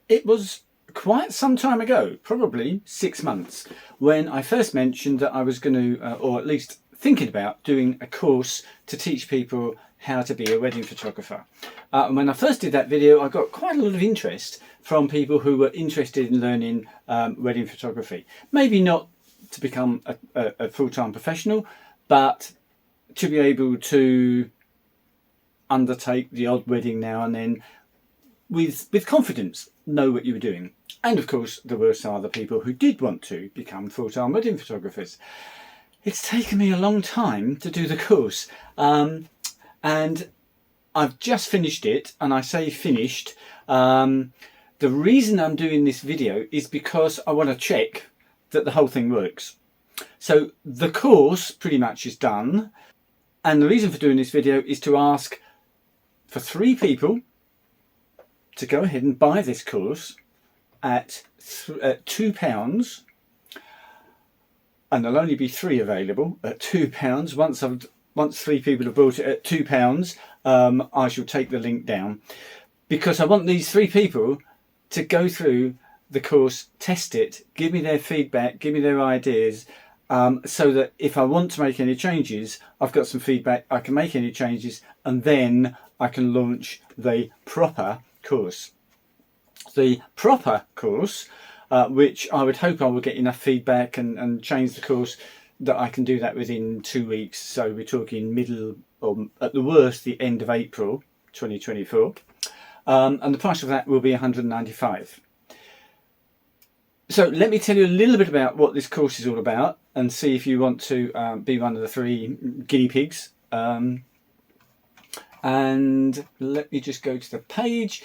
It was quite some time ago, probably 6 months, when I first mentioned that I was going to, or at least thinking about doing a course to teach people how to be a wedding photographer. And when I first did that video, I got quite a lot of interest from people who were interested in learning wedding photography. Maybe not to become a full-time professional, but to be able to undertake the odd wedding now and then with confidence, know what you were doing. And of course there were some other people who did want to become full-time wedding photographers. It's taken me a long time to do the course, and I've just finished it. And I say finished, the reason I'm doing this video is because I want to check that the whole thing works. So the course pretty much is done, and the reason for doing this video is to ask for 3 people to go ahead and buy this course at £2, and there'll only be 3 available at £2. Once 3 people have bought it at £2, I shall take the link down, because I want these 3 people to go through the course, test it, give me their feedback, give me their ideas, so that if I want to make any changes, I've got some feedback, I can make any changes, and then I can launch the proper course. The proper course, which I would hope I will get enough feedback and change the course that I can do that within 2 weeks. So we're talking middle, or at the worst, the end of April 2024. And the price of that will be £195. So let me tell you a little bit about what this course is all about, and see if you want to be one of the 3 guinea pigs. And let me just go to the page.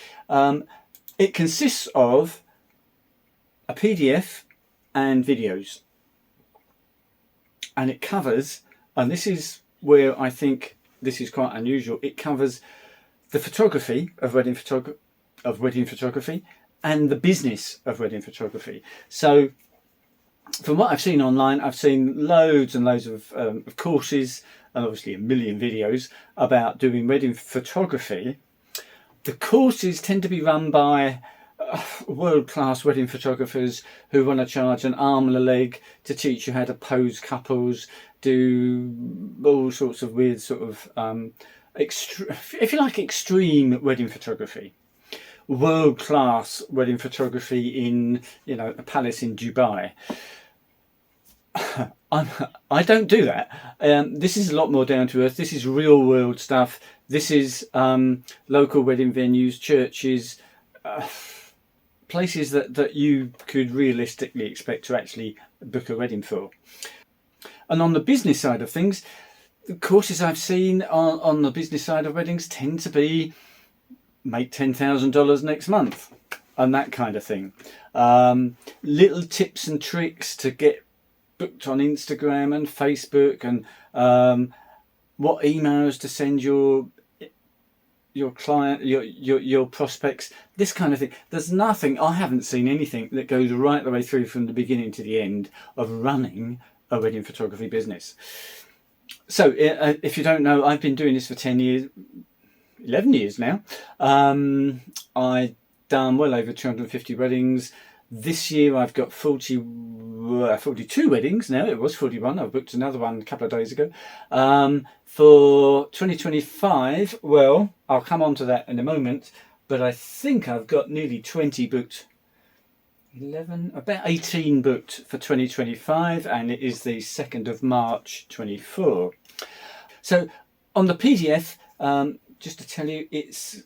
It consists of a PDF and videos, and it covers, and this is where I think this is quite unusual, it covers the photography of wedding photography and the business of wedding photography. So from what I've seen online, I've seen loads and loads of courses, and obviously a million videos about doing wedding photography. The courses tend to be run by world-class wedding photographers who want to charge an arm and a leg to teach you how to pose couples, do all sorts of weird sort of if you like, extreme wedding photography, world-class wedding photography in, you know, a palace in Dubai. I don't do that. This is a lot more down to earth. This is real world stuff. This is local wedding venues, churches, places that you could realistically expect to actually book a wedding for. And on the business side of things, the courses I've seen on the business side of weddings tend to be make $10,000 next month and that kind of thing. Little tips and tricks to get booked on Instagram and Facebook, and what emails to send your client, your prospects, this kind of thing. There's nothing, I haven't seen anything that goes right the way through from the beginning to the end of running a wedding photography business. So if you don't know, I've been doing this for 10 years, 11 years now. I've done well over 250 weddings. This year I've got 42 weddings now. It was 41. I booked another one a couple of days ago. For 2025, well, I'll come on to that in a moment, but I think I've got nearly 20 booked. 11, about 18 booked for 2025, and it is the 2nd of March 24. So on the PDF, just to tell you,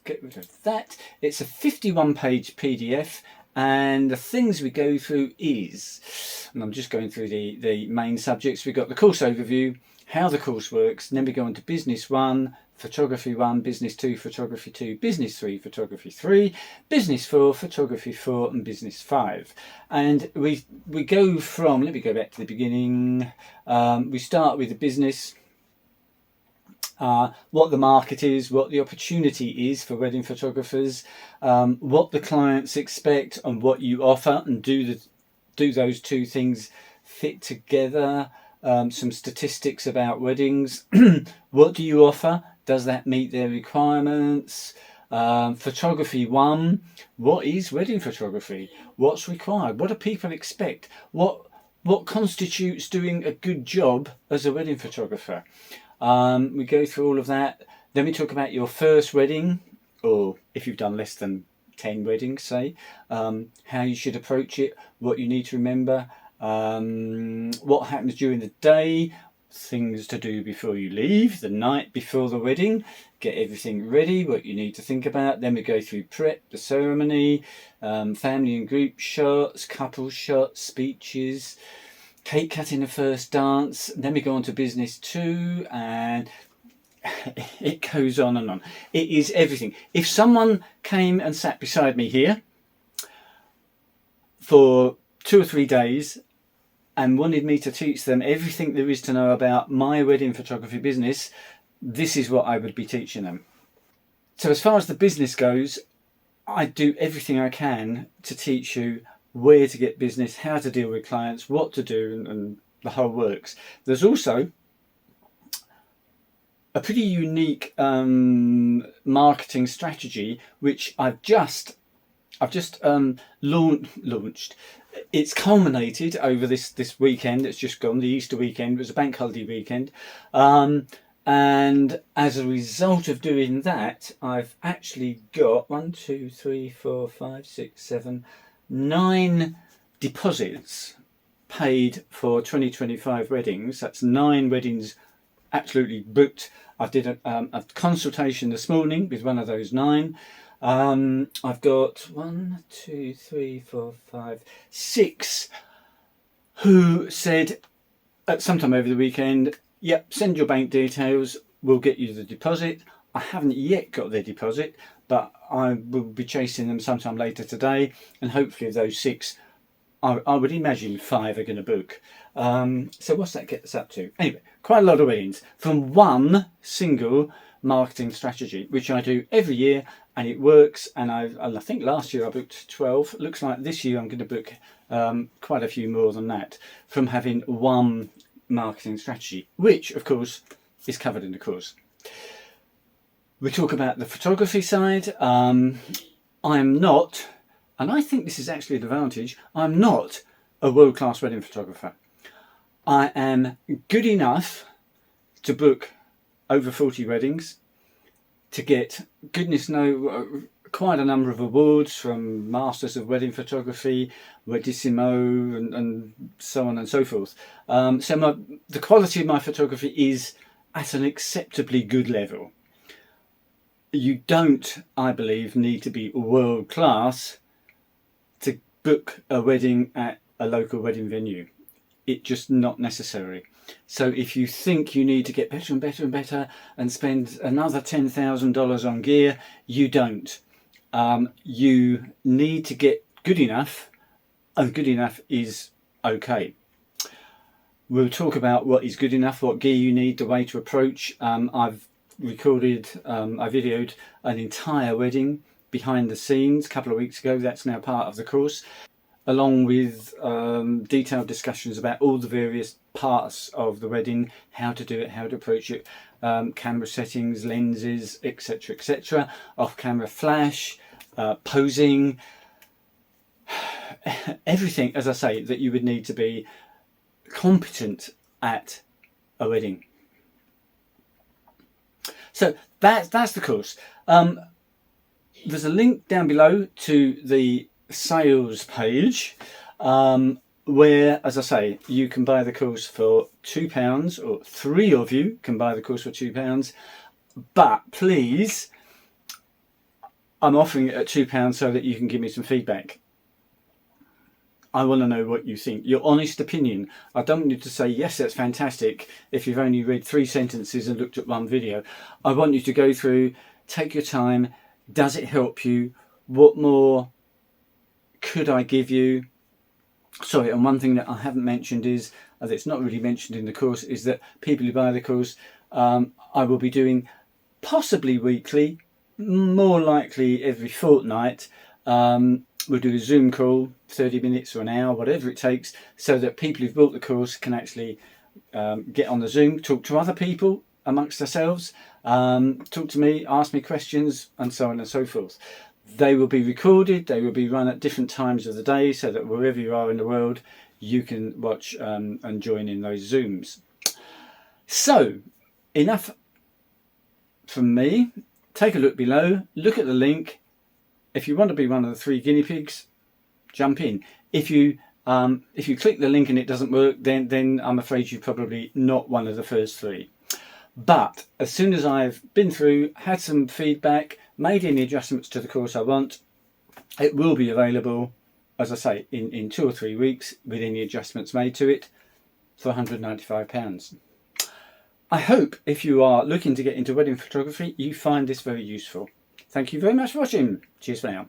get rid of that, it's a 51-page PDF, and the things we go through is, and I'm just going through the main subjects. We've got the course overview, how the course works, and then we go on to Business 1, Photography 1, Business 2, Photography 2, Business 3, Photography 3, Business 4, Photography 4, and Business 5. And we go from, let me go back to the beginning, we start with the business, what the market is, what the opportunity is for wedding photographers, what the clients expect and what you offer, and do those two things fit together. Some statistics about weddings. What do you offer? Does that meet their requirements? Photography 1, what is wedding photography? What's required? What do people expect? What constitutes doing a good job as a wedding photographer? We go through all of that. Then we talk about your first wedding, or if you've done less than 10 weddings, say, how you should approach it, what you need to remember, what happens during the day, things to do before you leave, the night before the wedding, get everything ready, what you need to think about. Then we go through prep, the ceremony, family and group shots, couple shots, speeches, cake cutting, the first dance. Then we go on to business 2, and it goes on and on. It is everything. If someone came and sat beside me here for 2 or 3 days and wanted me to teach them everything there is to know about my wedding photography business, this is what I would be teaching them. So as far as the business goes, I do everything I can to teach you where to get business, how to deal with clients, what to do, and the whole works. There's also a pretty unique marketing strategy which I've just launched. It's culminated over this weekend. It's just gone. The Easter weekend was a bank holiday weekend, and as a result of doing that, I've actually got 1, 2, 3, 4, 5, 6, 7, 9 deposits paid for 2025 weddings. That's 9 weddings absolutely booked. I did a consultation this morning with one of those 9. I've got 1, 2, 3, 4, 5, 6 who said at some time over the weekend, yep, send your bank details, we'll get you the deposit. I haven't yet got their deposit, but I will be chasing them sometime later today, and hopefully of those 6, I would imagine 5 are going to book. So what's that get us up to? Anyway, quite a lot of weddings from one single marketing strategy, which I do every year, and it works. And I think last year I booked 12. Looks like this year I'm going to book quite a few more than that from having one marketing strategy, which of course is covered in the course. We talk about the photography side. I'm not, and I think this is actually an advantage, I'm not a world-class wedding photographer. I am good enough to book over 40 weddings, to get, goodness knows, quite a number of awards from Masters of Wedding Photography, Weddissimo, and so on and so forth. So the quality of my photography is at an acceptably good level. You don't, I believe, need to be world class to book a wedding at a local wedding venue. It's just not necessary. So if you think you need to get better and better and better and spend another $10,000 on gear, you don't. You need to get good enough, and good enough is okay. We'll talk about what is good enough, what gear you need, the way to approach. I've recorded, I videoed an entire wedding behind the scenes a couple of weeks ago. That's now part of the course, along with detailed discussions about all the various parts of the wedding, how to do it, how to approach it, camera settings, lenses, etc, etc, off-camera flash, posing, everything, as I say, that you would need to be competent at a wedding. So that's the course. There's a link down below to the sales page, where, as I say, you can buy the course for £2, or 3 of you can buy the course for £2. But please, I'm offering it at £2 so that you can give me some feedback. I want to know what you think, your honest opinion. I don't want you to say, yes, that's fantastic, if you've only read 3 sentences and looked at one video. I want you to go through, take your time. Does it help you? What more could I give you? Sorry, and one thing that I haven't mentioned is, that's not really mentioned in the course, is that people who buy the course, I will be doing possibly weekly, more likely every fortnight. We'll do a Zoom call, 30 minutes or an hour, whatever it takes, so that people who've bought the course can actually get on the Zoom, talk to other people amongst ourselves, talk to me, ask me questions, and so on and so forth. They will be recorded, they will be run at different times of the day, so that wherever you are in the world, you can watch and join in those Zooms. So, enough from me. Take a look below, look at the link. If you want to be one of the 3 guinea pigs, jump in. If you click the link and it doesn't work, then I'm afraid you're probably not one of the first 3. But as soon as I've been through, had some feedback, made any adjustments to the course I want, it will be available, as I say, in 2 or 3 weeks with any adjustments made to it for £195. I hope if you are looking to get into wedding photography, you find this very useful. Thank you very much for watching. Cheers for now.